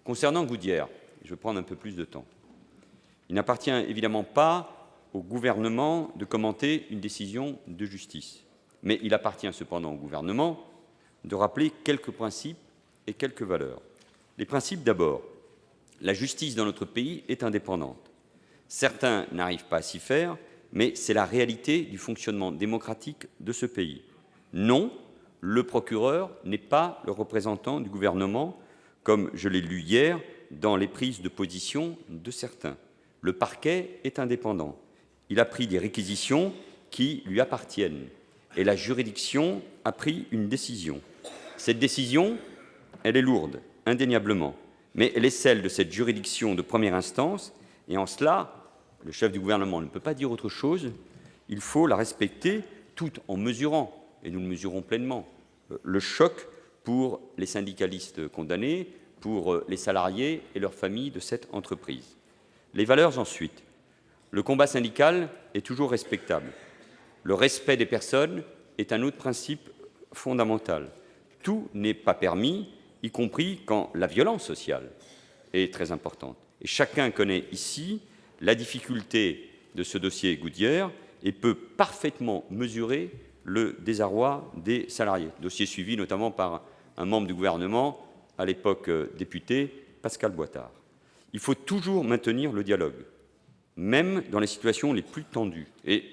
Concernant Goodyear, je vais prendre un peu plus de temps. Il n'appartient évidemment pas au gouvernement de commenter une décision de justice. Mais il appartient cependant au gouvernement de rappeler quelques principes et quelques valeurs. Les principes d'abord. La justice dans notre pays est indépendante. Certains n'arrivent pas à s'y faire, mais c'est la réalité du fonctionnement démocratique de ce pays. Non, le procureur n'est pas le représentant du gouvernement, comme je l'ai lu hier dans les prises de position de certains. Le parquet est indépendant. Il a pris des réquisitions qui lui appartiennent et la juridiction a pris une décision. Cette décision, elle est lourde, indéniablement, mais elle est celle de cette juridiction de première instance et en cela, le chef du gouvernement ne peut pas dire autre chose, il faut la respecter tout en mesurant, et nous le mesurons pleinement, le choc pour les syndicalistes condamnés, pour les salariés et leurs familles de cette entreprise. Les valeurs ensuite. Le combat syndical est toujours respectable. Le respect des personnes est un autre principe fondamental. Tout n'est pas permis, y compris quand la violence sociale est très importante. Et chacun connaît ici la difficulté de ce dossier Goodyear et peut parfaitement mesurer le désarroi des salariés. Dossier suivi notamment par un membre du gouvernement, à l'époque député, Pascal Boitard. Il faut toujours maintenir le dialogue, même dans les situations les plus tendues, et,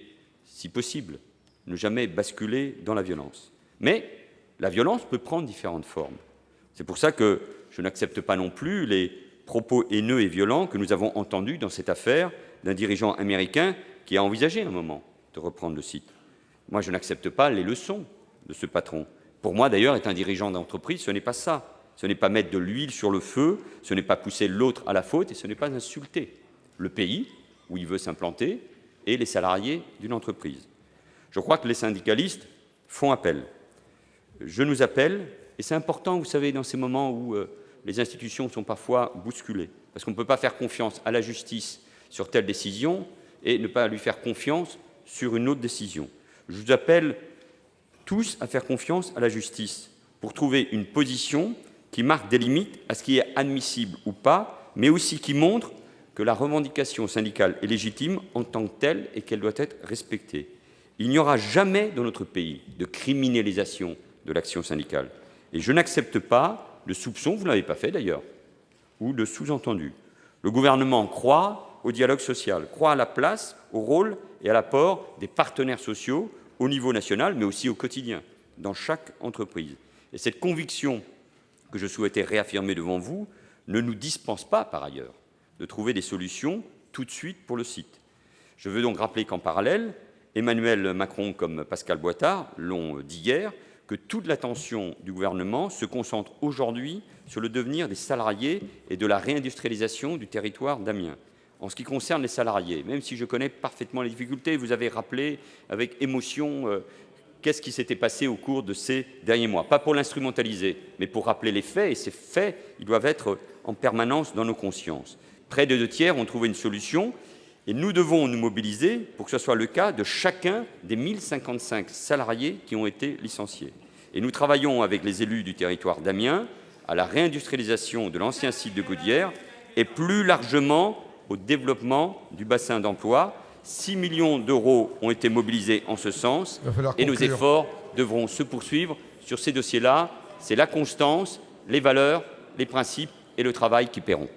si possible, ne jamais basculer dans la violence. Mais la violence peut prendre différentes formes. C'est pour ça que je n'accepte pas non plus les propos haineux et violents que nous avons entendus dans cette affaire d'un dirigeant américain qui a envisagé un moment de reprendre le site. Moi, je n'accepte pas les leçons de ce patron. Pour moi, d'ailleurs, être un dirigeant d'entreprise, ce n'est pas ça. Ce n'est pas mettre de l'huile sur le feu, ce n'est pas pousser l'autre à la faute et ce n'est pas insulter le pays où il veut s'implanter et les salariés d'une entreprise. Je crois que les syndicalistes font appel. Je nous appelle, et c'est important, vous savez, dans ces moments où les institutions sont parfois bousculées, parce qu'on ne peut pas faire confiance à la justice sur telle décision et ne pas lui faire confiance sur une autre décision. Je vous appelle tous à faire confiance à la justice pour trouver une position qui marque des limites à ce qui est admissible ou pas, mais aussi qui montre que la revendication syndicale est légitime en tant que telle et qu'elle doit être respectée. Il n'y aura jamais dans notre pays de criminalisation de l'action syndicale. Et je n'accepte pas de soupçons, vous ne l'avez pas fait d'ailleurs, ou de sous-entendus. Le gouvernement croit au dialogue social, croit à la place, au rôle et à l'apport des partenaires sociaux au niveau national, mais aussi au quotidien, dans chaque entreprise. Et cette conviction que je souhaitais réaffirmer devant vous ne nous dispense pas, par ailleurs, de trouver des solutions tout de suite pour le site. Je veux donc rappeler qu'en parallèle, Emmanuel Macron comme Pascal Boitard l'ont dit hier, que toute l'attention du gouvernement se concentre aujourd'hui sur le devenir des salariés et de la réindustrialisation du territoire d'Amiens. En ce qui concerne les salariés, même si je connais parfaitement les difficultés, vous avez rappelé avec émotion qu'est-ce qui s'était passé au cours de ces derniers mois. Pas pour l'instrumentaliser, mais pour rappeler les faits, et ces faits, ils doivent être en permanence dans nos consciences. Près de 2/3 ont trouvé une solution, et nous devons nous mobiliser pour que ce soit le cas de chacun des 1055 salariés qui ont été licenciés. Et nous travaillons avec les élus du territoire d'Amiens à la réindustrialisation de l'ancien site de Goodyear et plus largement au développement du bassin d'emploi. 6 millions d'euros ont été mobilisés en ce sens et nos efforts devront se poursuivre sur ces dossiers-là. C'est la constance, les valeurs, les principes et le travail qui paieront.